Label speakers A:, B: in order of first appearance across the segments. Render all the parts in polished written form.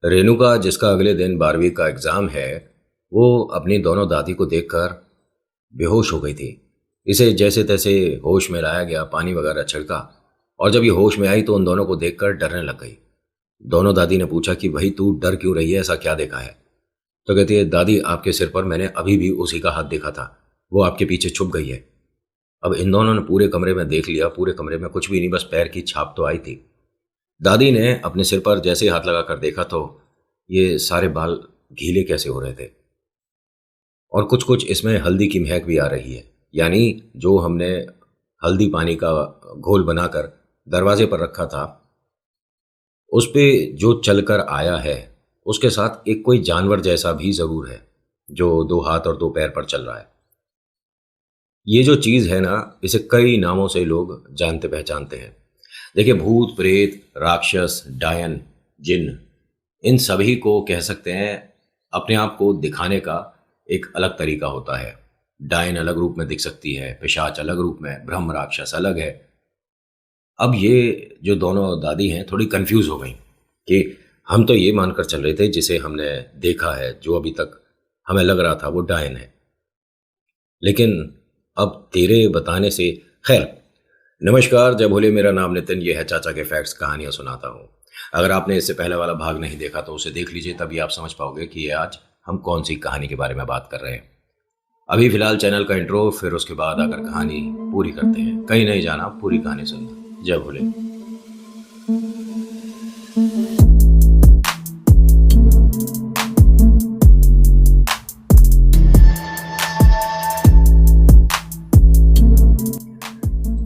A: रेणुका, जिसका अगले दिन 12वीं का एग्जाम है, वो अपनी दोनों दादी को देखकर बेहोश हो गई थी। इसे जैसे तैसे होश में लाया गया, पानी वगैरह छिड़का, और जब ये होश में आई तो उन दोनों को देखकर डरने लग गई। दोनों दादी ने पूछा कि भाई तू डर क्यों रही है, ऐसा क्या देखा है? तो कहती है, दादी आपके सिर पर मैंने अभी भी उसी का हाथ देखा था, वो आपके पीछे छुप गई है। अब इन दोनों ने पूरे कमरे में देख लिया, पूरे कमरे में कुछ भी नहीं, बस पैर की छाप तो आई थी। दादी ने अपने सिर पर जैसे ही हाथ लगाकर देखा तो ये सारे बाल गीले कैसे हो रहे थे, और कुछ कुछ इसमें हल्दी की महक भी आ रही है। यानी जो हमने हल्दी पानी का घोल बनाकर दरवाजे पर रखा था, उस पे जो चलकर आया है, उसके साथ एक कोई जानवर जैसा भी जरूर है, जो दो हाथ और दो पैर पर चल रहा है। ये जो चीज है ना, इसे कई नामों से लोग जानते पहचानते हैं। देखिए, भूत प्रेत, राक्षस, डायन, जिन्न, इन सभी को कह सकते हैं अपने आप को दिखाने का एक अलग तरीका होता है। डायन अलग रूप में दिख सकती है, पिशाच अलग रूप में, ब्रह्म राक्षस अलग है। अब ये जो दोनों दादी हैं थोड़ी कंफ्यूज हो गई कि हम तो ये मानकर चल रहे थे जिसे हमने देखा है, जो अभी तक हमें लग रहा था वो डायन है, लेकिन अब तेरे बताने से। खैर, नमस्कार, जय भोले, मेरा नाम नितिन, ये है चाचा के फैक्ट्स, कहानियां सुनाता हूँ। अगर आपने इससे पहले वाला भाग नहीं देखा तो उसे देख लीजिए, तभी आप समझ पाओगे कि ये आज हम कौन सी कहानी के बारे में बात कर रहे हैं। अभी फिलहाल चैनल का इंट्रो, फिर उसके बाद आकर कहानी पूरी करते हैं। कहीं नहीं जाना, पूरी कहानी सुनना। जय भोले।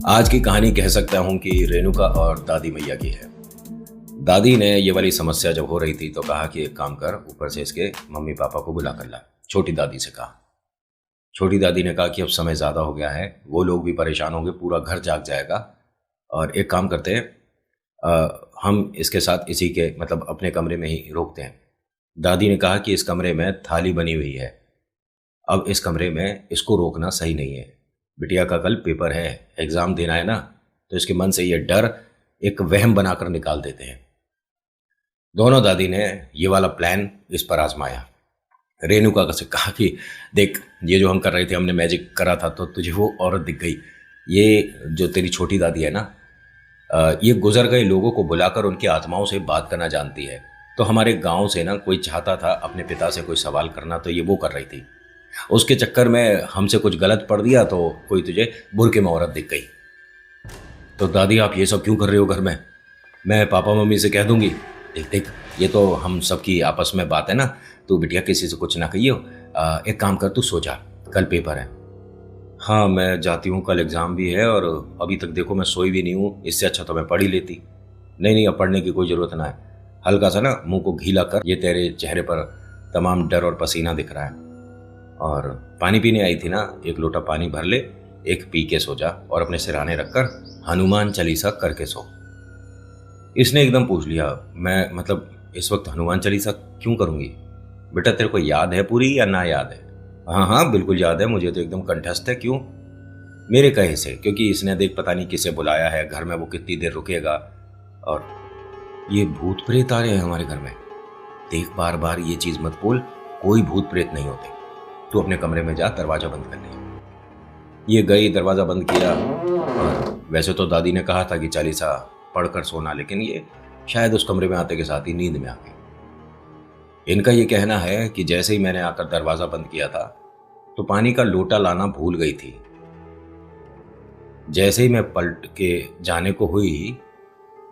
A: आज की कहानी कह सकता हूं कि रेणुका और दादी मैया की है। दादी ने ये वाली समस्या जब हो रही थी तो कहा कि एक काम कर, ऊपर से इसके मम्मी पापा को बुला कर ला। छोटी दादी से कहा। छोटी दादी ने कहा कि अब समय ज़्यादा हो गया है, वो लोग भी परेशान होंगे, पूरा घर जाग जाएगा, और एक काम करते हैं, हम इसके साथ इसी के मतलब अपने कमरे में ही रोकते हैं। दादी ने कहा कि इस कमरे में थाली बनी हुई है, अब इस कमरे में इसको रोकना सही नहीं है। बिटिया का कल पेपर है, एग्ज़ाम देना है ना, तो इसके मन से ये डर एक वहम बनाकर निकाल देते हैं। दोनों दादी ने ये वाला प्लान इस पर आजमाया। रेणुका से कहा कि देख, ये जो हम कर रहे थे, हमने मैजिक करा था, तो तुझे वो औरत दिख गई। ये जो तेरी छोटी दादी है ना, ये गुजर गए लोगों को बुलाकर उनकी आत्माओं से बात करना जानती है। तो हमारे गांव से ना कोई चाहता था अपने पिता से कोई सवाल करना, तो ये वो कर रही थी। उसके चक्कर में हमसे कुछ गलत पढ़ दिया तो कोई तुझे बुरके में औरत दिख गई। तो दादी, आप ये सब क्यों कर रहे हो घर में? मैं पापा मम्मी से कह दूंगी। देख देख, ये तो हम सबकी आपस में बात है ना, तू बिटिया किसी से कुछ ना कहियो। एक काम कर, तू सो जा, कल पेपर है। हाँ, मैं जाती हूँ, कल एग्ज़ाम भी है, और अभी तक देखो मैं सोई भी नहीं हूँ, इससे अच्छा तो मैं पढ़ ही लेती। नहीं नहीं, अब पढ़ने की कोई ज़रूरत ना है। हल्का सा ना मुंह को गीला कर, ये तेरे चेहरे पर तमाम डर और पसीना दिख रहा है। और पानी पीने आई थी ना, एक लोटा पानी भर ले, एक पी के सो जा, और अपने सिरहाने रखकर हनुमान चालीसा करके सो। इसने एकदम पूछ लिया, मैं मतलब इस वक्त हनुमान चालीसा क्यों करूंगी? बेटा, तेरे को याद है पूरी या ना याद है? हाँ हाँ, बिल्कुल याद है, मुझे तो एकदम कंठस्थ है। क्यों? मेरे कहे से, क्योंकि इसने देख पता नहीं किसे बुलाया है, घर में वो कितनी देर रुकेगा, और ये भूत प्रेत आ रहे हैं हमारे घर में। देख, बार बार ये चीज मत बोल, कोई भूत प्रेत नहीं होते। तू अपने कमरे में जा, दरवाजा बंद कर ले। ये गई, दरवाजा बंद किया, और वैसे तो दादी ने कहा था कि चालीसा पढ़कर सोना, लेकिन ये शायद उस कमरे में आते के साथ ही नींद में आ गई। इनका ये कहना है कि जैसे ही मैंने आकर दरवाजा बंद किया था तो पानी का लोटा लाना भूल गई थी। जैसे ही मैं पलट के जाने को हुई,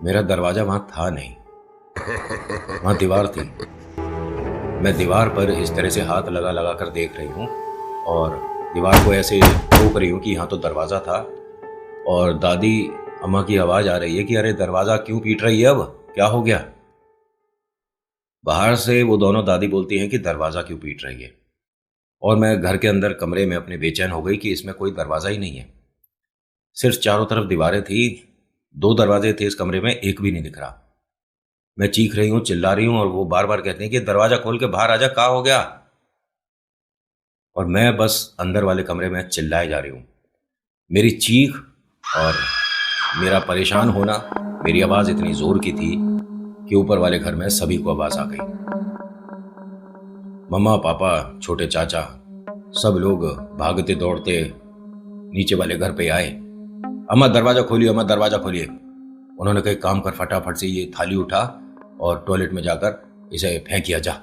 A: मेरा दरवाजा वहां था नहीं, वहां दीवार थी। मैं दीवार पर इस तरह से हाथ लगा लगा कर देख रही हूँ, और दीवार को ऐसे ठोक रही हूँ कि यहाँ तो दरवाज़ा था। और दादी अम्मा की आवाज़ आ रही है कि अरे दरवाज़ा क्यों पीट रही है, अब क्या हो गया? बाहर से वो दोनों दादी बोलती हैं कि दरवाज़ा क्यों पीट रही है, और मैं घर के अंदर कमरे में अपने बेचैन हो गई कि इसमें कोई दरवाज़ा ही नहीं है। सिर्फ चारों तरफ दीवारें थी, दो दरवाजे थे इस कमरे में, एक भी नहीं दिख रहा। मैं चीख रही हूँ, चिल्ला रही हूँ, और वो बार बार कहते हैं कि दरवाजा खोल के बाहर आजा, क्या हो गया? और मैं बस अंदर वाले कमरे में चिल्लाए जा रही हूँ। मेरी चीख और मेरा परेशान होना, मेरी आवाज़ इतनी ज़ोर की थी कि ऊपर वाले घर में सभी को आवाज आ गई। मम्मा, पापा, छोटे चाचा, सब लोग भागते दौड़ते नीचे वाले घर पे आए। अम्मा दरवाजा खोलिए, अम्मा दरवाजा खोलिए। उन्होंने कहा काम कर, फटाफट से ये थाली उठा और टॉयलेट में जाकर इसे फेंकिया जा।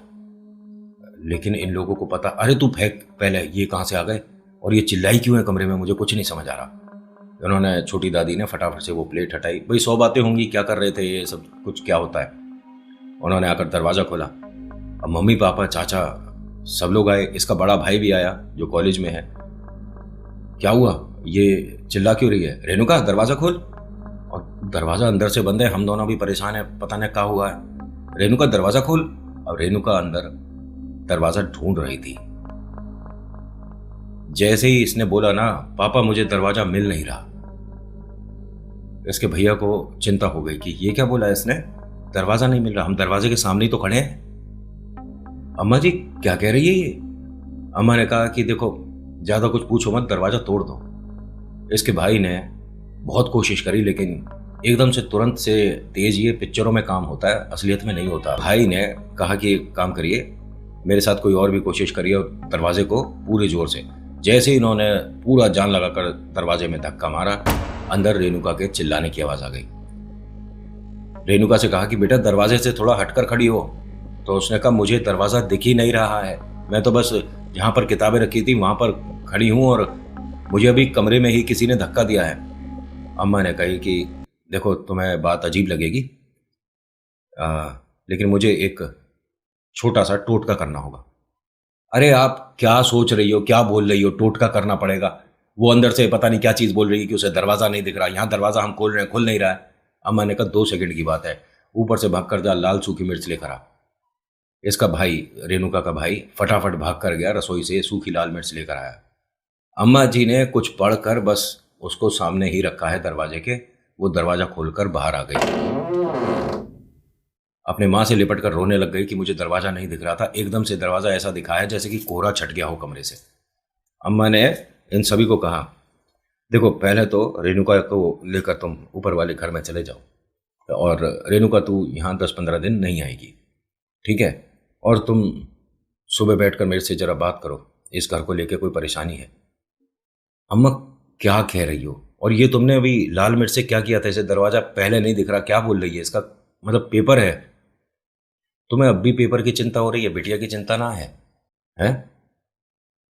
A: लेकिन इन लोगों को पता, अरे तू फेंक पहले, ये कहां से आ गए और ये चिल्लाई क्यों है कमरे में, मुझे कुछ नहीं समझ आ रहा। उन्होंने, छोटी दादी ने फटाफट से वो प्लेट हटाई। भाई 100 बातें होंगी, क्या कर रहे थे ये सब, कुछ क्या होता है। उन्होंने आकर दरवाजा खोला। अब मम्मी, पापा, चाचा सब लोग आए। इसका बड़ा भाई भी आया जो कॉलेज में है। क्या हुआ, ये चिल्ला क्यों रही है? रेणुका दरवाजा खोल। और दरवाजा अंदर से बंद है, हम दोनों भी परेशान है, पता नहीं क्या हुआ है। रेणुका दरवाजा खोल। अब रेणुका अंदर दरवाजा ढूंढ रही थी। जैसे ही इसने बोला ना, पापा मुझे दरवाजा मिल नहीं रहा, इसके भैया को चिंता हो गई कि ये क्या बोला इसने, दरवाजा नहीं मिल रहा, हम दरवाजे के सामने ही तो खड़े हैं। अम्मा जी क्या कह रही है ये? अम्मा ने कहा कि देखो ज्यादा कुछ पूछो मत, दरवाजा तोड़ दो। इसके भाई ने बहुत कोशिश करी, लेकिन एकदम से तुरंत से तेज ये पिक्चरों में काम होता है, असलियत में नहीं होता। भाई ने कहा कि एक काम करिए, मेरे साथ कोई और भी कोशिश करिए और दरवाजे को पूरे जोर से। जैसे ही इन्होंने पूरा जान लगाकर दरवाजे में धक्का मारा, अंदर रेणुका के चिल्लाने की आवाज आ गई। रेणुका से कहा कि बेटा दरवाजे से थोड़ा हटकर खड़ी हो। तो उसने कहा मुझे दरवाजा दिख ही नहीं रहा है, मैं तो बस जहां पर किताबें रखी थी वहां पर खड़ी हूं और मुझे अभी कमरे में ही किसी ने धक्का दिया है। अम्मा ने कही कि देखो तुम्हें बात अजीब लगेगी, लेकिन मुझे एक छोटा सा टोटका करना होगा। अरे आप क्या सोच रही हो, क्या बोल रही हो, टोटका करना पड़ेगा? वो अंदर से पता नहीं क्या चीज बोल रही है कि उसे दरवाजा नहीं दिख रहा, यहाँ दरवाजा हम खोल रहे हैं, खुल नहीं रहा है। अम्मा ने कहा 2 सेकंड की बात है, ऊपर से भाग कर जा लाल सूखी मिर्च लेकर आ। इसका भाई, रेणुका का भाई, फटाफट भाग कर गया, रसोई से सूखी लाल मिर्च लेकर आया। अम्मा जी ने कुछ पढ़कर बस उसको सामने ही रखा है दरवाजे के, वो दरवाजा खोलकर बाहर आ गई। अपने माँ से लिपट कर रोने लग गई कि मुझे दरवाजा नहीं दिख रहा था, एकदम से दरवाजा ऐसा दिखाया जैसे कि कोहरा छट गया हो कमरे से। अम्मा ने इन सभी को कहा देखो पहले तो रेणुका को लेकर तुम ऊपर वाले घर में चले जाओ और रेणुका तू यहाँ 10-15 दिन नहीं आएगी, ठीक है? और तुम सुबह बैठकर मेरे से जरा बात करो, इस घर को लेकर कोई परेशानी है। अम्मा क्या कह रही हो? और ये तुमने अभी लाल मिर्च से क्या किया था? इसे दरवाजा पहले नहीं दिख रहा, क्या बोल रही है? इसका मतलब पेपर है। तुम्हें अब भी पेपर की चिंता हो रही है, बिटिया की चिंता ना है? हैं?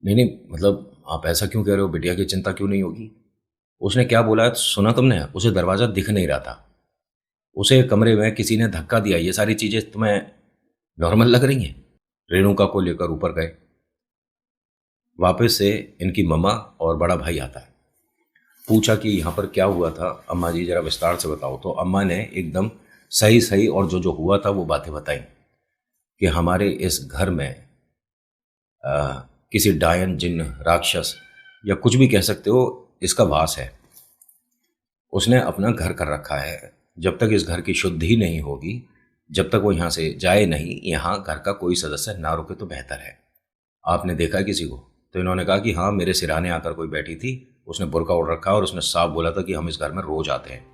A: नहीं, मतलब आप ऐसा क्यों कह रहे हो, बिटिया की चिंता क्यों नहीं होगी? उसने क्या बोला है सुना तुमने? उसे दरवाजा दिख नहीं रहा था, उसे कमरे में किसी ने धक्का दिया, ये सारी चीजें तुम्हें नॉर्मल लग रही हैं? रेणुका को लेकर ऊपर गए। वापस से इनकी मम्मा और बड़ा भाई आता है। पूछा कि यहाँ पर क्या हुआ था अम्मा जी, जरा विस्तार से बताओ। तो अम्मा ने एकदम सही सही और जो जो हुआ था वो बातें बताई कि हमारे इस घर में किसी डायन, जिन्न, राक्षस या कुछ भी कह सकते हो, इसका वास है। उसने अपना घर कर रखा है, जब तक इस घर की शुद्धि नहीं होगी, जब तक वो यहाँ से जाए नहीं, यहाँ घर का कोई सदस्य ना रुके तो बेहतर है। आपने देखा है किसी को? तो इन्होंने कहा कि हाँ, मेरे सिराने आकर कोई बैठी थी, उसने बुर्का ओढ़ रखा और उसने साफ बोला था कि हम इस घर में रोज आते हैं,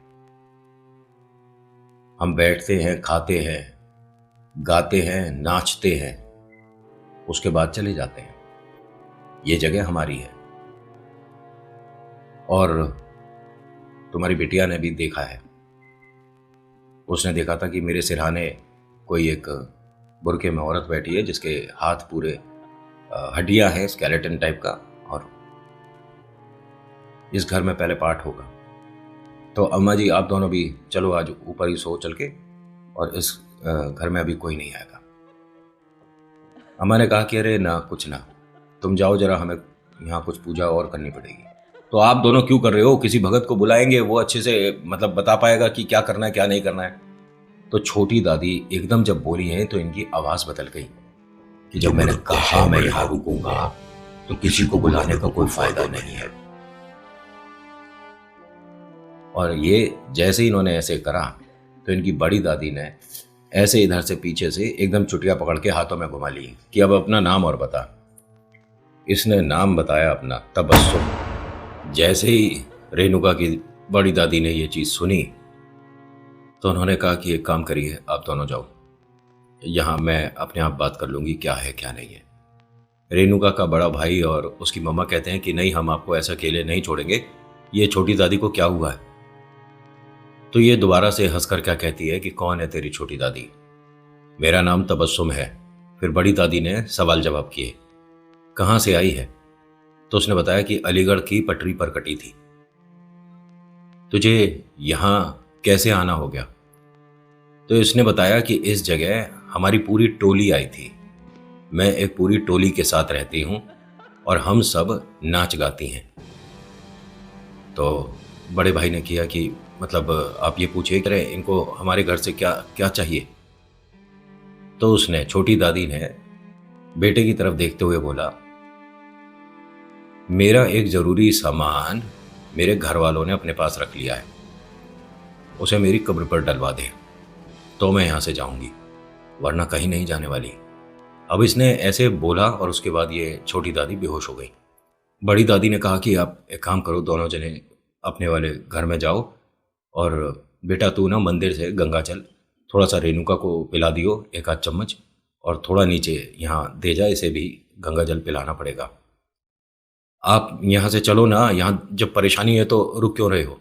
A: हम बैठते हैं, खाते हैं, गाते हैं, नाचते हैं, उसके बाद चले जाते हैं, ये जगह हमारी है। और तुम्हारी बिटिया ने भी देखा है, उसने देखा था कि मेरे सिरहाने कोई एक बुर्के में औरत बैठी है जिसके हाथ पूरे हड्डियां हैं, स्केलेटन टाइप का, और इस घर में पहले पाठ होगा। तो अम्मा जी आप दोनों भी चलो आज ऊपर ही सो चल के, और इस घर में अभी कोई नहीं आएगा। अम्मा ने कहा कि अरे ना, कुछ ना, तुम जाओ जरा, हमें यहाँ कुछ पूजा और करनी पड़ेगी। तो आप दोनों क्यों कर रहे हो? किसी भगत को बुलाएंगे, वो अच्छे से मतलब बता पाएगा कि क्या करना है क्या नहीं करना है। तो छोटी दादी एकदम जब बोली है तो इनकी आवाज बदल गई कि जब मैंने कहा मैं यहाँ रुकूंगा तो किसी को बुलाने का कोई फायदा नहीं है। और ये जैसे ही इन्होंने ऐसे करा तो इनकी बड़ी दादी ने ऐसे इधर से पीछे से एकदम चुटिया पकड़ के हाथों में घुमा ली कि अब अपना नाम और बता। इसने नाम बताया अपना, तबस्सुम। जैसे ही रेणुका की बड़ी दादी ने ये चीज सुनी तो उन्होंने कहा कि एक काम करिए, आप दोनों जाओ, यहाँ मैं अपने आप बात कर लूँगी क्या है क्या नहीं है। रेणुका का बड़ा भाई और उसकी मम्मा कहते हैं कि नहीं, हम आपको ऐसा अकेले नहीं छोड़ेंगे, ये छोटी दादी को क्या हुआ है। तो ये दोबारा से हंसकर क्या कहती है कि कौन है तेरी छोटी दादी? मेरा नाम तबस्सुम है। फिर बड़ी दादी ने सवाल जवाब किए, कहाँ से आई है? तो उसने बताया कि अलीगढ़ की पटरी पर कटी थी। तुझे यहाँ कैसे आना हो गया? तो इसने बताया कि इस जगह हमारी पूरी टोली आई थी, मैं एक पूरी टोली के साथ रहती हूँ और हम सब नाच गाती हैं। तो बड़े भाई ने किया कि मतलब आप ये पूछिए कि इनको हमारे घर से क्या क्या चाहिए। तो उसने, छोटी दादी ने बेटे की तरफ देखते हुए बोला, मेरा एक जरूरी सामान मेरे घर वालों ने अपने पास रख लिया है, उसे मेरी कब्र पर डलवा दे तो मैं यहां से जाऊंगी, वरना कहीं नहीं जाने वाली। अब इसने ऐसे बोला और उसके बाद ये छोटी दादी बेहोश हो गई। बड़ी दादी ने कहा कि आप एक काम करो, दोनों जने अपने वाले घर में जाओ और बेटा तू ना मंदिर से गंगा जल थोड़ा सा रेणुका को पिला दियो, एक आध चम्मच, और थोड़ा नीचे यहाँ दे जा, इसे भी गंगा जल पिलाना पड़ेगा। आप यहाँ से चलो ना, यहाँ जब परेशानी है तो रुक क्यों रहे हो?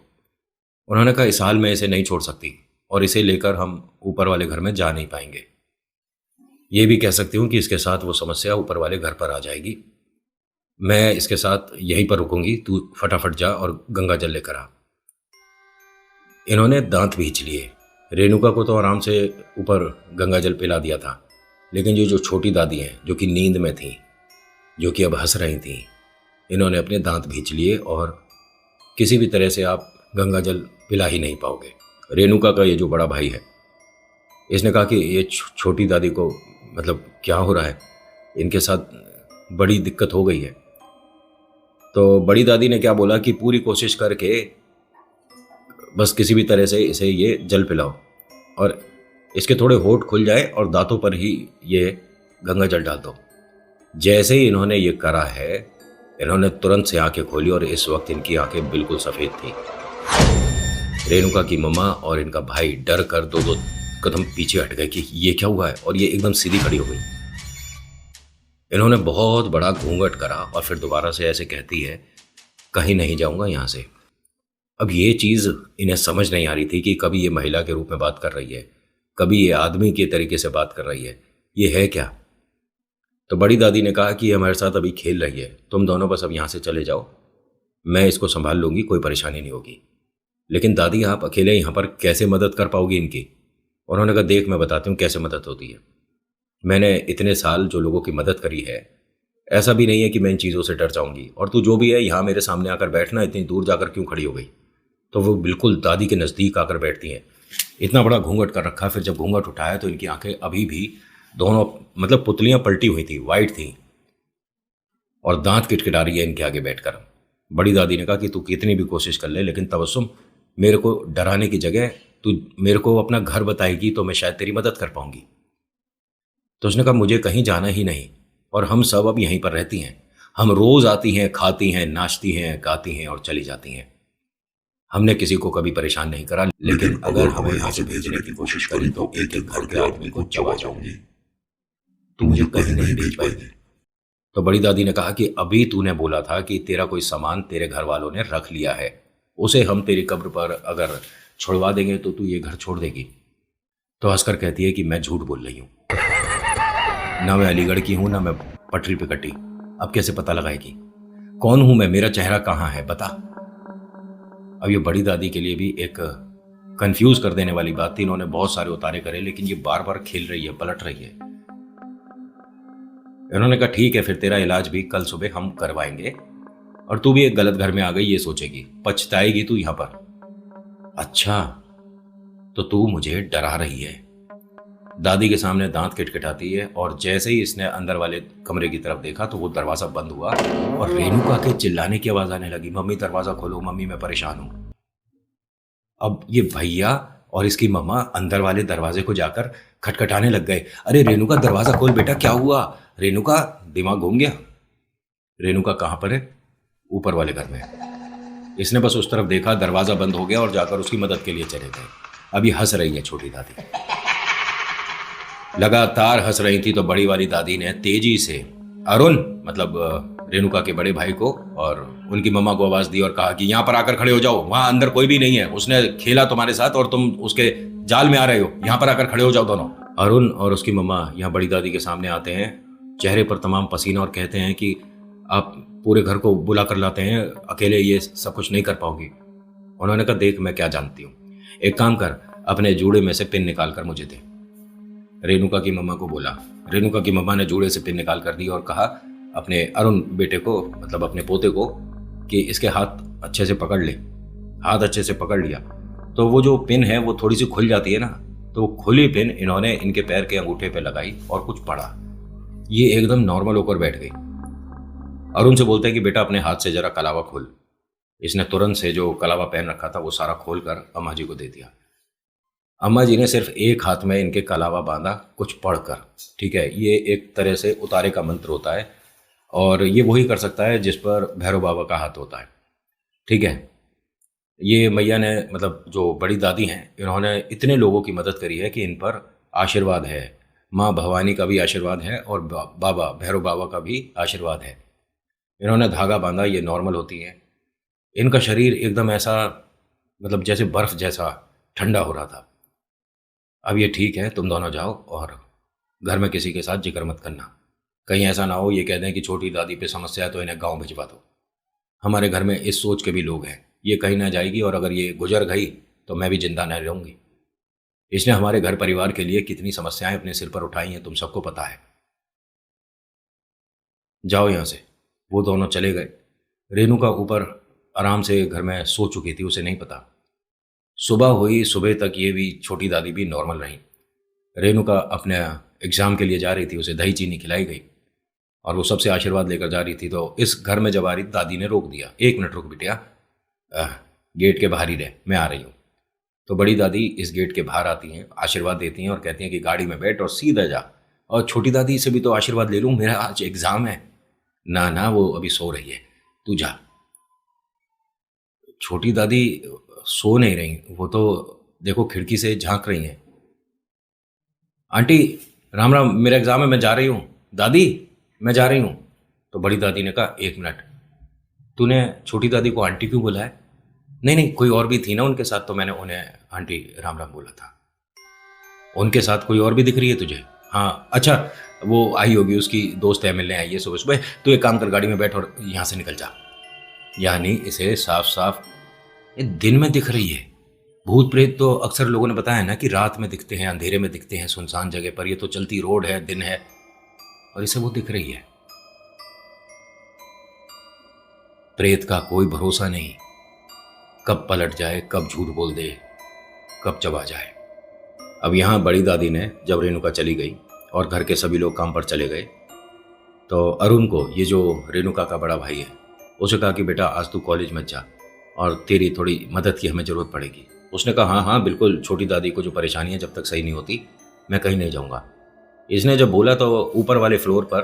A: उन्होंने कहा इस हाल में इसे नहीं छोड़ सकती और इसे लेकर हम ऊपर वाले घर में जा नहीं पाएंगे। ये भी कह सकती हूँ कि इसके साथ वो समस्या ऊपर वाले घर पर आ जाएगी। मैं इसके साथ यहीं पर रुकूंगी, तू फटाफट जा और गंगा जल लेकर आ। इन्होंने दांत भींच लिए। रेणुका को तो आराम से ऊपर गंगा जल पिला दिया था, लेकिन ये जो छोटी दादी हैं, जो कि नींद में थी, जो कि अब हंस रही थी, इन्होंने अपने दांत भींच लिए और किसी भी तरह से आप गंगा जल पिला ही नहीं पाओगे। रेणुका का ये जो बड़ा भाई है, इसने कहा कि ये छोटी दादी को मतलब क्या हो रहा है, इनके साथ बड़ी दिक्कत हो गई है। तो बड़ी दादी ने क्या बोला कि पूरी कोशिश करके बस किसी भी तरह से इसे ये जल पिलाओ और इसके थोड़े होठ खुल जाए और दांतों पर ही ये गंगा जल डाल दो। जैसे ही इन्होंने ये करा है, इन्होंने तुरंत से आंखें खोली और इस वक्त इनकी आंखें बिल्कुल सफेद थी। रेणुका की मम्मा और इनका भाई डर कर दो दो कदम पीछे हट गए कि ये क्या हुआ है, और ये एकदम सीधी खड़ी हो गई। इन्होंने बहुत बड़ा घूंघट करा और फिर दोबारा से ऐसे कहती है, कहीं नहीं जाऊंगा यहां से। अब ये चीज इन्हें समझ नहीं आ रही थी कि कभी ये महिला के रूप में बात कर रही है, कभी ये आदमी के तरीके से बात कर रही है, ये है क्या? तो बड़ी दादी ने कहा कि ये हमारे साथ अभी खेल रही है, तुम दोनों बस अब यहां से चले जाओ, मैं इसको संभाल लूंगी, कोई परेशानी नहीं होगी। लेकिन दादी आप अकेले यहाँ पर कैसे मदद कर पाओगी इनकी? उन्होंने कहा देख मैं बताती हूँ कैसे मदद होती है। मैंने इतने साल जो लोगों की मदद करी है, ऐसा भी नहीं है कि मैं इन चीज़ों से डर जाऊंगी। और तू जो भी है यहाँ मेरे सामने आकर बैठना, इतनी दूर जाकर क्यों खड़ी हो गई? तो वो बिल्कुल दादी के नज़दीक आकर बैठती हैं। इतना बड़ा घूंघट कर रखा, फिर जब घूंघट उठाया तो इनकी आंखें अभी भी दोनों मतलब पुतलियां पलटी हुई थी, वाइट थी, और दांत किटकिटा रही है इनके आगे बैठकर। बड़ी दादी ने कहा कि तू कितनी भी कोशिश कर ले, लेकिन तबस्सुम मेरे को डराने की जगह तू मेरे को अपना घर बताएगी तो मैं शायद तेरी मदद कर पाऊंगी। तो उसने कहा मुझे कहीं जाना ही नहीं, और हम सब अब यहीं पर रहती हैं। हम रोज आती हैं, खाती हैं, नाचती हैं, गाती हैं और चली जाती हैं। हमने किसी को कभी परेशान नहीं करा, लेकिन अगर हमें यहाँ से भेजने की कोशिश करी तो एक एक घर के आदमी को चबा जाऊंगी, तू मुझे कहीं नहीं भेज पाएगी। तो बड़ी दादी ने कहा कि अभी तूने बोला था कि तेरा कोई सामान तेरे घर वालों ने रख लिया है, उसे हम तेरी कब्र पर अगर छुड़वा देंगे तो तू ये घर छोड़ देगी। तो हंसकर कहती है कि मैं झूठ बोल रही हूँ, ना मैं अलीगढ़ की हूं, ना मैं पटरी पे कटी। अब कैसे पता लगाएगी कौन हूं मैं? मेरा चेहरा कहाँ है बता। अब ये बड़ी दादी के लिए भी एक कंफ्यूज कर देने वाली बात थी। इन्होंने बहुत सारे उतारे करे, लेकिन ये बार बार खेल रही है, पलट रही है। इन्होंने कहा ठीक है, फिर तेरा इलाज भी कल सुबह हम करवाएंगे, और तू भी एक गलत घर में आ गई, ये सोचेगी, पछताएगी तू यहां पर। अच्छा, तो तू मुझे डरा रही है। दादी के सामने दांत किटकिटाती है, और जैसे ही इसने अंदर वाले कमरे की तरफ देखा तो वो दरवाजा बंद हुआ और रेणुका के चिल्लाने की आवाज आने लगी, मम्मी दरवाजा खोलो, मम्मी मैं परेशान हूं। अब ये भैया और इसकी मम्मा अंदर वाले दरवाजे को जाकर खटखटाने लग गए, अरे रेणुका दरवाजा खोल बेटा, क्या हुआ? रेणुका, दिमाग घूम गया? रेणुका कहां पर है? ऊपर वाले घर में। इसने बस उस तरफ देखा, दरवाजा बंद हो गया और जाकर उसकी मदद के लिए चले गए। अभी हंस रही है छोटी दादी। लगातार हंस रही थी तो बड़ी वाली दादी ने तेजी से अरुण मतलब रेणुका के बड़े भाई को और उनकी मम्मा को आवाज दी और कहा कि यहाँ पर आकर खड़े हो जाओ, वहां अंदर कोई भी नहीं है, उसने खेला तुम्हारे साथ और तुम उसके जाल में आ रहे हो, यहाँ पर आकर खड़े हो जाओ दोनों। अरुण और उसकी मम्मा यहाँ बड़ी दादी के सामने आते हैं, चेहरे पर तमाम पसीना, और कहते हैं कि आप पूरे घर को बुला कर लाते हैं, अकेले ये सब कुछ नहीं कर पाओगी। उन्होंने कहा देख मैं क्या जानती हूँ, एक काम कर, अपने जूड़े में से पिन निकाल कर मुझे दे। रेणुका की मम्मा को बोला। रेणुका की मम्मा ने जूड़े से पिन निकाल कर दी और कहा अपने अरुण बेटे को मतलब अपने पोते को कि इसके हाथ अच्छे से पकड़ ले। हाथ अच्छे से पकड़ लिया तो वो जो पिन है वो थोड़ी सी खुल जाती है ना, तो वो खुली पिन इन्होंने इनके पैर के अंगूठे पे लगाई और कुछ पढ़ा। ये एकदम नॉर्मल होकर बैठ गई। अरुण से बोलते हैं कि बेटा अपने हाथ से जरा कलावा खोल। इसने तुरंत से जो कलावा पहन रखा था वो सारा खोल कर अम्मा जी को दे दिया। अम्मा जी ने सिर्फ एक हाथ में इनके कलावा बांधा कुछ पढ़कर। ठीक है, ये एक तरह से उतारे का मंत्र होता है और ये वही कर सकता है जिस पर भैरव बाबा का हाथ होता है। ठीक है, ये मैया ने मतलब जो बड़ी दादी हैं इन्होंने इतने लोगों की मदद करी है कि इन पर आशीर्वाद है। माँ भवानी का भी आशीर्वाद है और बाबा भैरव बाबा का भी आशीर्वाद है। इन्होंने धागा बांधा, ये नॉर्मल होती हैं। इनका शरीर एकदम ऐसा मतलब जैसे बर्फ जैसा ठंडा हो रहा था। अब ये ठीक है, तुम दोनों जाओ और घर में किसी के साथ जिक्र मत करना, कहीं ऐसा ना हो ये कह दें कि छोटी दादी पे समस्या है तो इन्हें गांव भिजवा दो। हमारे घर में इस सोच के भी लोग हैं, ये कहीं ना जाएगी और अगर ये गुजर गई तो मैं भी जिंदा नहीं रहूंगी। इसने हमारे घर परिवार के लिए कितनी समस्याएं अपने सिर पर उठाई हैं तुम सबको पता है। जाओ यहाँ से। वो दोनों चले गए। रेणुका ऊपर आराम से घर में सो चुकी थी, उसे नहीं पता। सुबह हुई, सुबह तक ये भी छोटी दादी भी नॉर्मल रही। रेणुका अपने एग्ज़ाम के लिए जा रही थी, उसे दही चीनी खिलाई गई और वो सबसे आशीर्वाद लेकर जा रही थी। तो इस घर में जब आ रही दादी ने रोक दिया, 1 मिनट रुक बिटिया, गेट के बाहर ही रह, मैं आ रही हूँ। तो बड़ी दादी इस गेट के बाहर आती हैं, आशीर्वाद देती हैं और कहती हैं कि गाड़ी में बैठ और सीधा जा। और छोटी दादी से भी तो आशीर्वाद ले लूँ, मेरा आज एग्ज़ाम है। ना ना, वो अभी सो रही है, तू जा। छोटी दादी सो नहीं रही, वो तो देखो खिड़की से झांक रही हैं। आंटी राम राम, मेरा एग्जाम है, मैं जा रही हूँ। दादी मैं जा रही हूँ। तो बड़ी दादी ने कहा 1 मिनट, तूने छोटी दादी को आंटी क्यों बोला है? नहीं नहीं, कोई और भी थी ना उनके साथ, तो मैंने उन्हें आंटी राम राम बोला था। उनके साथ कोई और भी दिख रही है तुझे? हाँ अच्छा, वो आई होगी, उसकी दोस्त है, मिलने आई है सुबह सुबह। तू एक काम कर, गाड़ी में बैठ और यहाँ से निकल जा। यानी इसे साफ साफ ये दिन में दिख रही है। भूत प्रेत तो अक्सर लोगों ने बताया ना कि रात में दिखते हैं, अंधेरे में दिखते हैं, सुनसान जगह पर। ये तो चलती रोड है, दिन है, और इसे वो दिख रही है। प्रेत का कोई भरोसा नहीं, कब पलट जाए, कब झूठ बोल दे, कब चबा जाए। अब यहां बड़ी दादी ने जब रेणुका चली गई और घर के सभी लोग काम पर चले गए, तो अरुण को, ये जो रेणुका का बड़ा भाई है, उसे कहा कि बेटा आज तू कॉलेज मत जा और तेरी थोड़ी मदद की हमें ज़रूरत पड़ेगी। उसने कहा हाँ हाँ बिल्कुल, छोटी दादी को जो परेशानी है जब तक सही नहीं होती मैं कहीं नहीं जाऊँगा। इसने जब बोला तो ऊपर वाले फ्लोर पर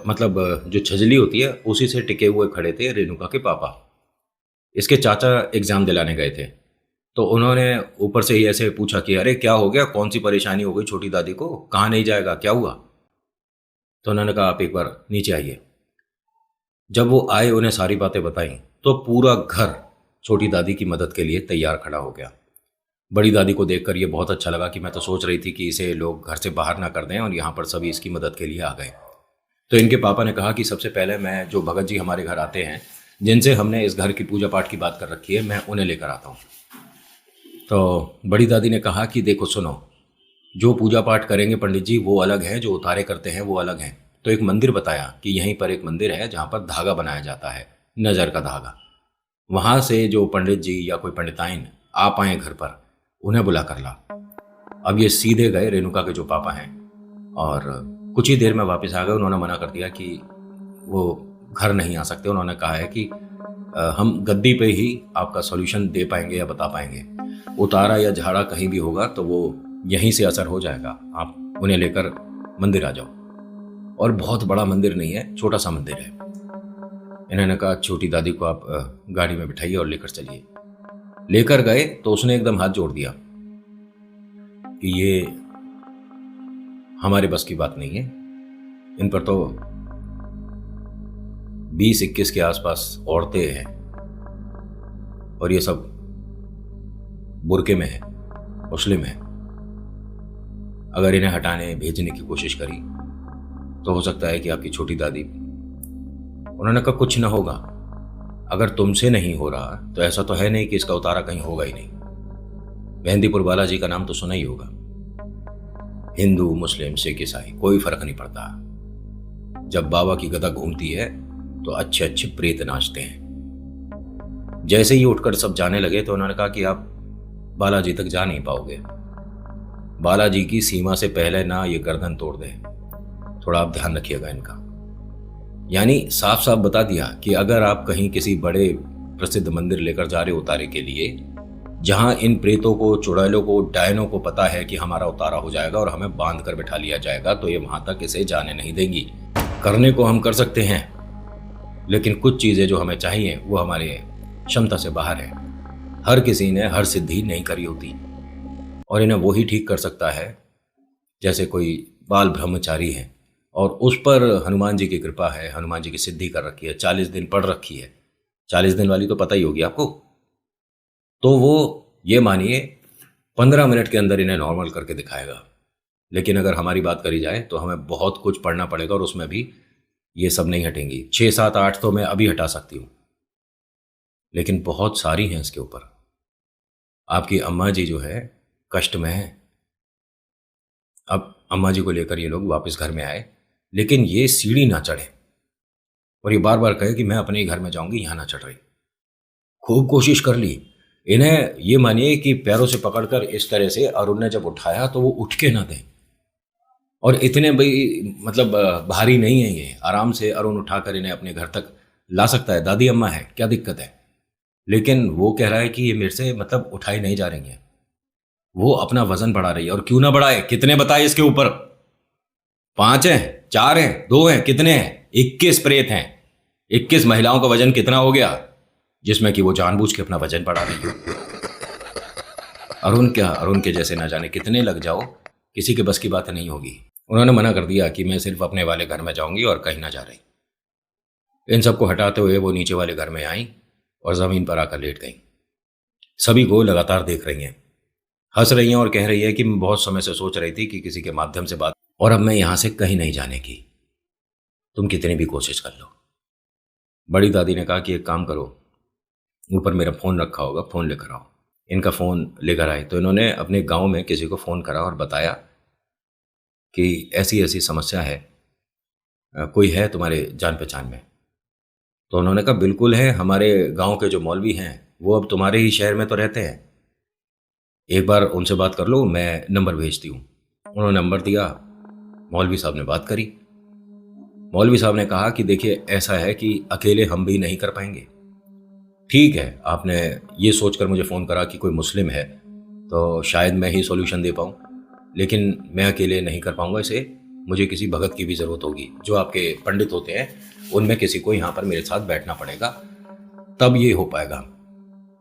A: मतलब जो छजली होती है उसी से टिके हुए खड़े थे रेणुका के पापा। इसके चाचा एग्ज़ाम दिलाने गए थे, तो उन्होंने ऊपर से ही ऐसे पूछा कि अरे क्या हो गया, कौन सी परेशानी हो गई छोटी दादी को, कहाँ नहीं जाएगा, क्या हुआ? तो उन्होंने कहा आप एक बार नीचे आइए। जब वो आए, उन्हें सारी बातें बताई, तो पूरा घर छोटी दादी की मदद के लिए तैयार खड़ा हो गया। बड़ी दादी को देखकर ये बहुत अच्छा लगा कि मैं तो सोच रही थी कि इसे लोग घर से बाहर ना कर दें, और यहाँ पर सभी इसकी मदद के लिए आ गए। तो इनके पापा ने कहा कि सबसे पहले मैं जो भगत जी हमारे घर आते हैं, जिनसे हमने इस घर की पूजा पाठ की बात कर रखी है, मैं उन्हें लेकर आता हूँ। तो बड़ी दादी ने कहा कि देखो सुनो, जो पूजा पाठ करेंगे पंडित जी वो अलग है, जो उतारे करते हैं वो अलग हैं। तो एक मंदिर बताया कि यहीं पर एक मंदिर है जहाँ पर धागा बनाया जाता है, नज़र का धागा। वहाँ से जो पंडित जी या कोई पंडिताइन आ पाए घर पर, उन्हें बुला कर ला। अब ये सीधे गए रेणुका के जो पापा हैं और कुछ ही देर में वापस आ गए। उन्होंने मना कर दिया कि वो घर नहीं आ सकते। उन्होंने कहा है कि हम गद्दी पे ही आपका सॉल्यूशन दे पाएंगे या बता पाएंगे, उतारा या झाड़ा कहीं भी होगा तो वो यहीं से असर हो जाएगा, आप उन्हें लेकर मंदिर आ जाओ। और बहुत बड़ा मंदिर नहीं है, छोटा सा मंदिर है। इन्होंने कहा छोटी दादी को आप गाड़ी में बिठाइए और लेकर चलिए। लेकर गए तो उसने एकदम हाथ जोड़ दिया कि ये हमारे बस की बात नहीं है। इन पर तो 20-21 के आसपास औरतें हैं और ये सब बुर्के में है, मुस्लिम है। अगर इन्हें हटाने भेजने की कोशिश करी तो हो सकता है कि आपकी छोटी दादी, उन्होंने कहा कुछ ना होगा, अगर तुमसे नहीं हो रहा तो ऐसा तो है नहीं कि इसका उतारा कहीं होगा ही नहीं। मेहंदीपुर बालाजी का नाम तो सुना ही होगा। हिंदू, मुस्लिम, सिख, ईसाई कोई फर्क नहीं पड़ता। जब बाबा की गदा घूमती है तो अच्छे अच्छे प्रेत नाचते हैं। जैसे ही उठकर सब जाने लगे तो उन्होंने कहा कि आप बालाजी तक जा नहीं पाओगे। बालाजी की सीमा से पहले ना ये गर्दन तोड़ दे, थोड़ा आप ध्यान रखिएगा इनका। यानी साफ साफ बता दिया कि अगर आप कहीं किसी बड़े प्रसिद्ध मंदिर लेकर जा रहे उतारे के लिए, जहां इन प्रेतों को, चुड़ैलों को, डायनों को पता है कि हमारा उतारा हो जाएगा और हमें बांध कर बैठा लिया जाएगा, तो ये वहां तक इसे जाने नहीं देंगी। करने को हम कर सकते हैं, लेकिन कुछ चीजें जो हमें चाहिए वो हमारे क्षमता से बाहर है। हर किसी ने हर सिद्धि नहीं करी होती और इन्हें वही ठीक कर सकता है जैसे कोई बाल ब्रह्मचारी है और उस पर हनुमान जी की कृपा है, हनुमान जी की सिद्धि कर रखी है, 40 दिन पढ़ रखी है। 40 दिन वाली तो पता ही होगी आपको। तो वो ये मानिए 15 मिनट के अंदर इन्हें नॉर्मल करके दिखाएगा। लेकिन अगर हमारी बात करी जाए तो हमें बहुत कुछ पढ़ना पड़ेगा और उसमें भी ये सब नहीं हटेंगी। 6, 7, 8 तो मैं अभी हटा सकती हूँ, लेकिन बहुत सारी हैं इसके ऊपर। आपकी अम्मा जी जो है कष्ट में है। अब अम्मा जी को लेकर ये लोग वापस घर में आए, लेकिन ये सीढ़ी ना चढ़े और ये बार बार कहे कि मैं अपने ही घर में जाऊंगी, यहां ना चढ़ रही। खूब कोशिश कर ली। इन्हें ये मानिए कि पैरों से पकड़कर इस तरह से अरुण ने जब उठाया तो वो उठ के ना दें। और इतने भाई मतलब भारी नहीं है ये, आराम से अरुण उठाकर इन्हें अपने घर तक ला सकता है। दादी अम्मा है, क्या दिक्कत है। लेकिन वो कह रहा है कि ये मेरे से मतलब उठाई नहीं जा रही है। वो अपना वजन बढ़ा रही है। और क्यों ना बढ़ाए, कितने बताए इसके ऊपर? 5 हैं, 4 हैं, 2 हैं, कितने हैं? 21 प्रेत हैं। 21 महिलाओं का वजन कितना हो गया, जिसमें कि वो जानबूझ के अपना वजन बढ़ा रही है। अरुण क्या, अरुण के जैसे ना जाने कितने लग जाओ, किसी के बस की बात नहीं होगी। उन्होंने मना कर दिया कि मैं सिर्फ अपने वाले घर में जाऊंगी और कहीं ना जा रही। इन सबको हटाते हुए वो नीचे वाले घर में आई और जमीन पर आकर लेट गई। सभी को लगातार देख रही हैं, हंस रही हैं और कह रही है कि मैं बहुत समय से सोच रही थी कि किसी के माध्यम से बात, और अब मैं यहां से कहीं नहीं जाने की, तुम कितनी भी कोशिश कर लो। बड़ी दादी ने कहा कि एक काम करो, ऊपर मेरा फोन रखा होगा, फोन लेकर आओ। इनका फोन लेकर आए तो इन्होंने अपने गांव में किसी को फोन करा और बताया कि ऐसी ऐसी समस्या है, कोई है तुम्हारे जान पहचान में? तो उन्होंने कहा बिल्कुल है, हमारे गांव के जो मौलवी हैं वो अब तुम्हारे ही शहर में तो रहते हैं, एक बार उनसे बात कर लो, मैं नंबर भेजती हूँ। उन्होंने नंबर दिया, मौलवी साहब ने बात करी। मौलवी साहब ने कहा कि देखिए ऐसा है कि अकेले हम भी नहीं कर पाएंगे। ठीक है, आपने ये सोचकर मुझे फ़ोन करा कि कोई मुस्लिम है तो शायद मैं ही सॉल्यूशन दे पाऊँ, लेकिन मैं अकेले नहीं कर पाऊँगा इसे, मुझे किसी भगत की भी ज़रूरत होगी। जो आपके पंडित होते हैं उनमें किसी को यहाँ पर मेरे साथ बैठना पड़ेगा, तब ये हो पाएगा।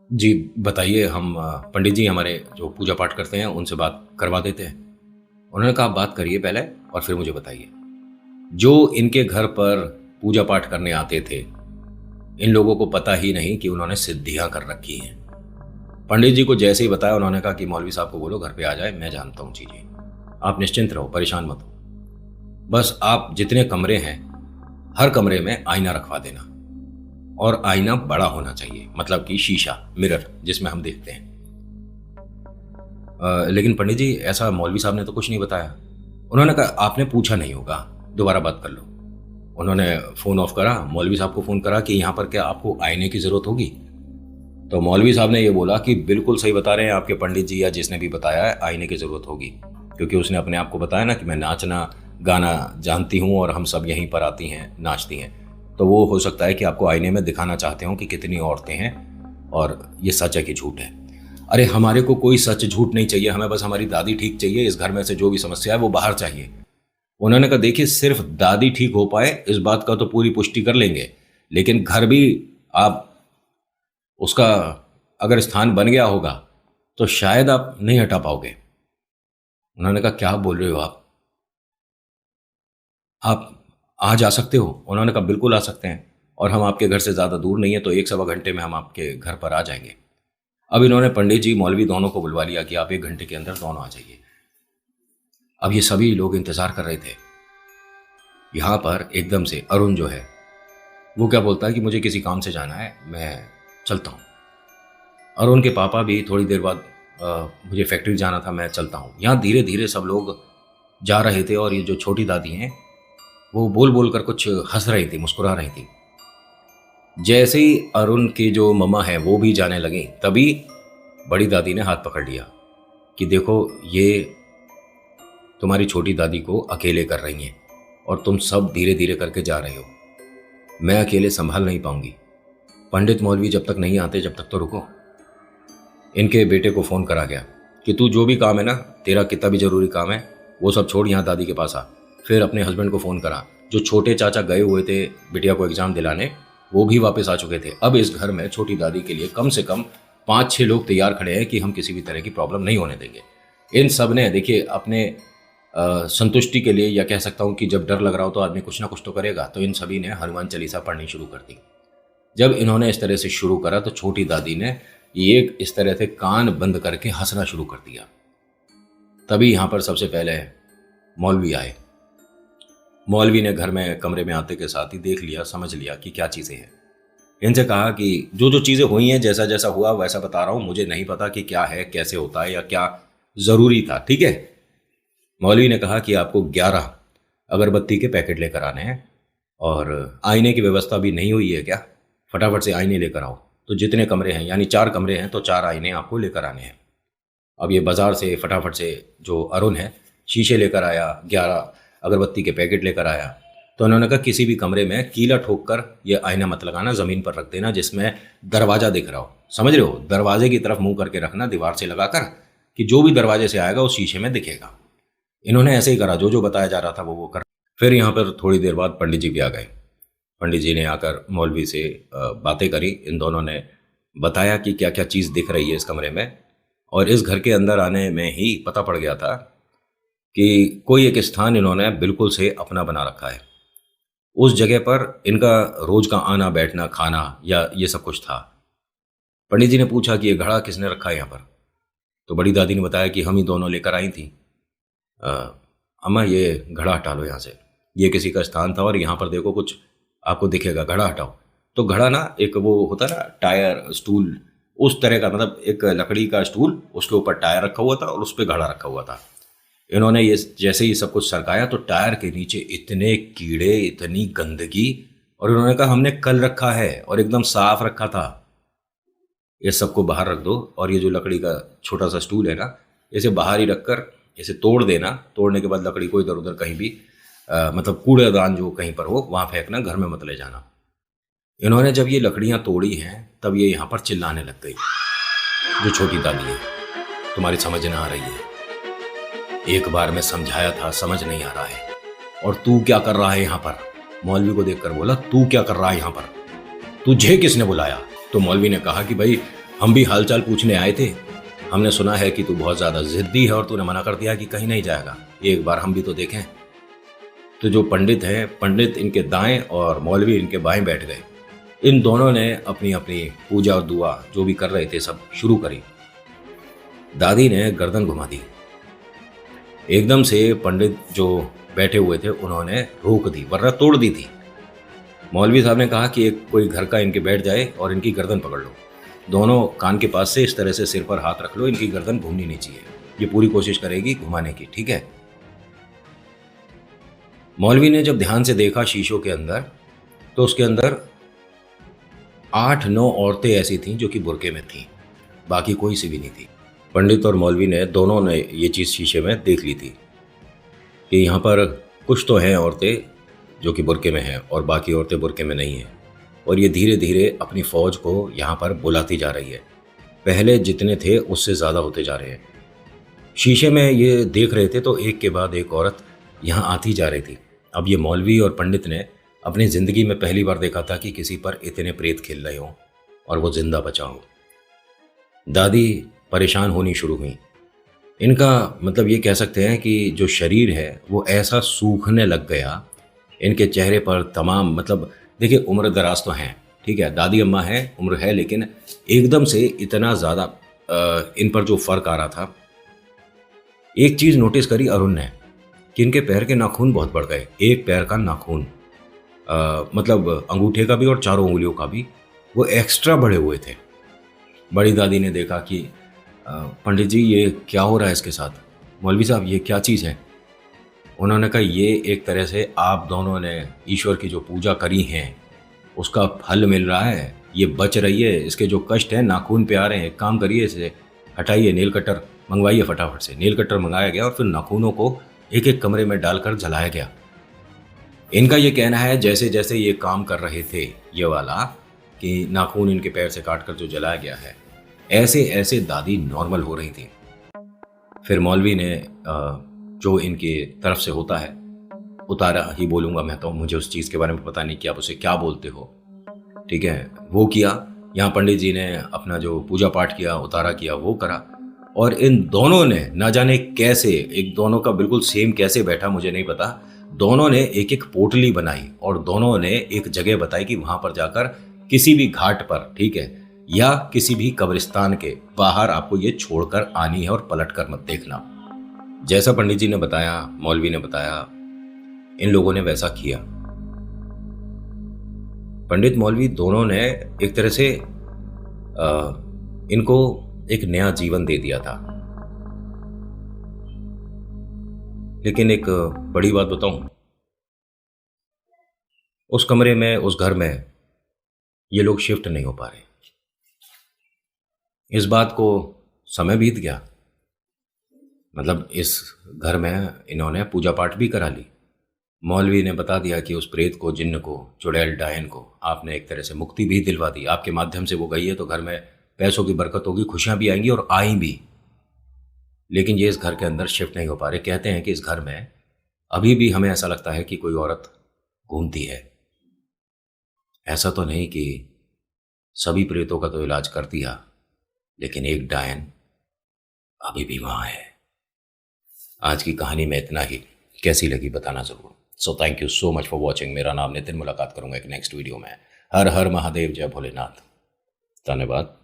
A: जी बताइए, हम पंडित जी हमारे जो पूजा पाठ करते हैं उनसे बात करवा देते हैं। उन्होंने कहा आप बात करिए पहले और फिर मुझे बताइए। जो इनके घर पर पूजा पाठ करने आते थे, इन लोगों को पता ही नहीं कि उन्होंने सिद्धियां कर रखी हैं। पंडित जी को जैसे ही बताया, उन्होंने कहा कि मौलवी साहब को बोलो घर पे आ जाए, मैं जानता हूँ चीजें, आप निश्चिंत रहो, परेशान मत हो। बस आप जितने कमरे हैं हर कमरे में आईना रखवा देना, और आईना बड़ा होना चाहिए, मतलब कि शीशा, मिरर, जिसमें हम देखते हैं। लेकिन पंडित जी ऐसा मौलवी साहब ने तो कुछ नहीं बताया। उन्होंने कहा आपने पूछा नहीं होगा, दोबारा बात कर लो। उन्होंने फ़ोन ऑफ करा, मौलवी साहब को फ़ोन करा कि यहाँ पर क्या आपको आईने की ज़रूरत होगी? तो मौलवी साहब ने ये बोला कि बिल्कुल सही बता रहे हैं आपके पंडित जी, या जिसने भी बताया है, आईने की ज़रूरत होगी, क्योंकि उसने अपने आप को बताया ना कि मैं नाचना गाना जानती हूँ और हम सब यहीं पर आती हैं, नाचती हैं। तो वो हो सकता है कि आपको आईने में दिखाना चाहते हो कि कितनी औरतें हैं और ये सच है कि झूठ है। अरे हमारे को कोई सच झूठ नहीं चाहिए, हमें बस हमारी दादी ठीक चाहिए, इस घर में से जो भी समस्या है वो बाहर चाहिए। उन्होंने कहा देखिए सिर्फ दादी ठीक हो पाए इस बात का तो पूरी पुष्टि कर लेंगे, लेकिन घर भी आप उसका अगर स्थान बन गया होगा तो शायद आप नहीं हटा पाओगे। उन्होंने कहा क्या बोल रहे हो आप आ जा सकते हो? उन्होंने कहा बिल्कुल आ सकते हैं, और हम आपके घर से ज़्यादा दूर नहीं है, तो 1 सवा घंटे में हम आपके घर पर आ जाएंगे। अब इन्होंने पंडित जी मौलवी दोनों को बुलवा लिया कि आप 1 घंटे के अंदर दोनों आ जाइए। अब ये सभी लोग इंतज़ार कर रहे थे। यहाँ पर एकदम से अरुण जो है वो क्या बोलता है कि मुझे किसी काम से जाना है, मैं चलता हूँ। अरुण के पापा भी थोड़ी देर बाद मुझे फैक्ट्री जाना था, मैं चलता हूँ। यहाँ धीरे धीरे सब लोग जा रहे थे, और ये जो छोटी दादी हैं वो बोल बोल कर कुछ हंस रही थी, मुस्कुरा रही थी। जैसे ही अरुण की जो मम्मा है वो भी जाने लगी, तभी बड़ी दादी ने हाथ पकड़ लिया कि देखो, ये तुम्हारी छोटी दादी को अकेले कर रही हैं और तुम सब धीरे धीरे करके जा रहे हो। मैं अकेले संभाल नहीं पाऊंगी। पंडित मौलवी जब तक नहीं आते जब तक तो रुको। इनके बेटे को फ़ोन करा गया कि तू जो भी काम है ना, तेरा कितना भी ज़रूरी काम है वो सब छोड़, यहाँ दादी के पास आ। फिर अपने हस्बैंड को फ़ोन करा। जो छोटे चाचा गए हुए थे बिटिया को एग्ज़ाम दिलाने, वो भी वापस आ चुके थे। अब इस घर में छोटी दादी के लिए कम से कम 5-6 लोग तैयार खड़े हैं कि हम किसी भी तरह की प्रॉब्लम नहीं होने देंगे। इन सब ने देखिए अपने संतुष्टि के लिए, या कह सकता हूँ कि जब डर लग रहा हो तो आदमी कुछ ना कुछ तो करेगा, तो इन सभी ने हनुमान चालीसा पढ़नी शुरू कर दी। जब इन्होंने इस तरह से शुरू करा तो छोटी दादी ने ये इस तरह से कान बंद करके हंसना शुरू कर दिया। तभी यहाँ पर सबसे पहले मौलवी आए। मौलवी ने घर में कमरे में आते के साथ ही देख लिया, समझ लिया कि क्या चीज़ें हैं। इनसे कहा कि जो जो चीज़ें हुई हैं, जैसा जैसा हुआ वैसा बता रहा हूँ, मुझे नहीं पता कि क्या है, कैसे होता है, या क्या ज़रूरी था, ठीक है। मौलवी ने कहा कि आपको 11 अगरबत्ती के पैकेट लेकर आने हैं, और आईने की व्यवस्था भी नहीं हुई है क्या? फटाफट से आईने लेकर आओ। तो जितने कमरे हैं, यानी 4 कमरे हैं, तो 4 आईने आपको लेकर आने हैं। अब ये बाज़ार से फटाफट से जो अरुण है शीशे लेकर आया, 11 अगरबत्ती के पैकेट लेकर आया। तो उन्होंने कहा किसी भी कमरे में कीला ठोक कर ये आईना मत लगाना, ज़मीन पर रख देना जिसमें दरवाज़ा दिख रहा हो, समझ रहे हो? दरवाजे की तरफ मुंह करके रखना, दीवार से लगाकर, कि जो भी दरवाजे से आएगा उस शीशे में दिखेगा। इन्होंने ऐसे ही करा, जो जो बताया जा रहा था वो कर। फिर यहाँ पर थोड़ी देर बाद पंडित जी भी आ गए। पंडित जी ने आकर मौलवी से बातें करी। इन दोनों ने बताया कि क्या क्या चीज़ दिख रही है इस कमरे में, और इस घर के अंदर आने में ही पता पड़ गया था कि कोई एक स्थान इन्होंने बिल्कुल से अपना बना रखा है। उस जगह पर इनका रोज का आना बैठना, खाना, या ये सब कुछ था। पंडित जी ने पूछा कि ये घड़ा किसने रखा है यहाँ पर? तो बड़ी दादी ने बताया कि हम ही दोनों लेकर आई थी। अम्मा ये घड़ा हटा लो यहाँ से, ये किसी का स्थान था, और यहाँ पर देखो कुछ आपको दिखेगा, घड़ा हटाओ। तो घड़ा ना एक वो होता ना टायर स्टूल, उस तरह का, मतलब एक लकड़ी का स्टूल, उसके ऊपर टायर रखा हुआ था और उस पर घड़ा रखा हुआ था। इन्होंने ये जैसे ही सब कुछ सरकाया तो टायर के नीचे इतने कीड़े, इतनी गंदगी, और इन्होंने कहा हमने कल रखा है और एकदम साफ रखा था, ये सबको बाहर रख दो, और ये जो लकड़ी का छोटा सा स्टूल है ना, इसे बाहर ही रखकर इसे तोड़ देना। तोड़ने के बाद लकड़ी को इधर उधर कहीं भी मतलब कूड़ेदान जो कहीं पर हो वहाँ फेंकना, घर में मत ले जाना। इन्होंने जब ये लकड़ियाँ तोड़ी हैं तब ये यहाँ पर चिल्लाने लग गई, जो छोटी दादी है, तुम्हारी समझ ना आ रही है, एक बार मैं समझाया था, समझ नहीं आ रहा है, और तू क्या कर रहा है यहाँ पर? मौलवी को देखकर बोला, तू क्या कर रहा है यहाँ पर? तुझे किसने बुलाया? तो मौलवी ने कहा कि भाई हम भी हालचाल पूछने आए थे, हमने सुना है कि तू बहुत ज़्यादा जिद्दी है और तूने मना कर दिया कि कहीं नहीं जाएगा, एक बार हम भी तो देखें। तो जो पंडित हैं, पंडित इनके दाएं और मौलवी इनके बाएं बैठ गए। इन दोनों ने अपनी अपनी पूजा और दुआ जो भी कर रहे थे सब शुरू करी। दादी ने गर्दन घुमा दी। एकदम से पंडित जो बैठे हुए थे उन्होंने रोक दी, वरना तोड़ दी थी। मौलवी साहब ने कहा कि एक कोई घर का इनके बैठ जाए और इनकी गर्दन पकड़ लो, दोनों कान के पास से इस तरह से सिर पर हाथ रख लो, इनकी गर्दन घूमनी नहीं चाहिए, ये पूरी कोशिश करेगी घुमाने की, ठीक है। मौलवी ने जब ध्यान से देखा शीशों के अंदर, तो उसके अंदर 8-9 औरतें ऐसी थीं जो कि बुर्के में थीं, बाकी कोई सी भी नहीं थी। पंडित और मौलवी ने दोनों ने ये चीज़ शीशे में देख ली थी कि यहाँ पर कुछ तो हैं औरतें जो कि बुर्के में हैं और बाकी औरतें बुर्के में नहीं हैं, और ये धीरे धीरे अपनी फ़ौज को यहाँ पर बुलाती जा रही है। पहले जितने थे उससे ज़्यादा होते जा रहे हैं। शीशे में ये देख रहे थे तो एक के बाद एक औरत यहाँ आती जा रही थी। अब ये मौलवी और पंडित ने अपनी ज़िंदगी में पहली बार देखा था कि किसी पर इतने प्रेत खेल रहे हों और वो जिंदा बचा हो। दादी परेशान होनी शुरू हुई। इनका मतलब ये कह सकते हैं कि जो शरीर है वो ऐसा सूखने लग गया। इनके चेहरे पर तमाम मतलब देखिए उम्र दराज तो हैं, ठीक है, दादी अम्मा हैं, उम्र है, लेकिन एकदम से इतना ज़्यादा इन पर जो फ़र्क आ रहा था। एक चीज़ नोटिस करी अरुण ने कि इनके पैर के नाखून बहुत बढ़ गए। एक पैर का नाखून मतलब अंगूठे का भी और चारों उंगलियों का भी वो एक्स्ट्रा बढ़े हुए थे। बड़ी दादी ने देखा कि अ, पंडित जी ये क्या हो रहा है इसके साथ? मौलवी साहब ये क्या चीज़ है? उन्होंने कहा ये एक तरह से आप दोनों ने ईश्वर की जो पूजा करी है उसका फल मिल रहा है। ये बच रही है, इसके जो कष्ट हैं नाखून पे आ रहे हैं। एक काम करिए, इसे हटाइए, नेल कटर मंगवाइए फटाफट से। नेल कटर मंगाया गया और फिर नाखूनों को एक एक कमरे में डालकर जलाया गया। इनका ये कहना है जैसे जैसे ये काम कर रहे थे ये वाला कि नाखून इनके पैर से काट कर जो जलाया गया है, ऐसे ऐसे दादी नॉर्मल हो रही थी। फिर मौलवी ने जो इनके तरफ से होता है, उतारा ही बोलूंगा मैं, तो मुझे उस चीज़ के बारे में पता नहीं कि आप उसे क्या बोलते हो, ठीक है, वो किया। यहाँ पंडित जी ने अपना जो पूजा पाठ किया, उतारा किया, वो करा। और इन दोनों ने ना जाने कैसे, एक दोनों का बिल्कुल सेम कैसे बैठा मुझे नहीं पता, दोनों ने एक एक पोटली बनाई और दोनों ने एक जगह बताई कि वहां पर जाकर किसी भी घाट पर, ठीक है, या किसी भी कब्रिस्तान के बाहर आपको ये छोड़कर आनी है और पलट कर मत देखना। जैसा पंडित जी ने बताया, मौलवी ने बताया, इन लोगों ने वैसा किया। पंडित मौलवी दोनों ने एक तरह से इनको एक नया जीवन दे दिया था। लेकिन एक बड़ी बात बताऊं, उस कमरे में, उस घर में ये लोग शिफ्ट नहीं हो पा रहे। इस बात को समय बीत गया, मतलब इस घर में इन्होंने पूजा पाठ भी करा ली। मौलवी ने बता दिया कि उस प्रेत को, जिन्न को, चुड़ैल डायन को आपने एक तरह से मुक्ति भी दिलवा दी। आपके माध्यम से वो गई है तो घर में पैसों की बरकत होगी, खुशियां भी आएंगी और आई भी। लेकिन ये इस घर के अंदर शिफ्ट नहीं हो पा रहे। कहते हैं कि इस घर में अभी भी हमें ऐसा लगता है कि कोई औरत घूमती है। ऐसा तो नहीं कि सभी प्रेतों का तो इलाज कर दिया, लेकिन एक डायन अभी भी वहां है। आज की कहानी में इतना ही। कैसी लगी बताना जरूर। So thank you so much for watching. मेरा नाम नितिन, मुलाकात करूंगा एक नेक्स्ट वीडियो में। हर हर महादेव, जय भोलेनाथ। धन्यवाद।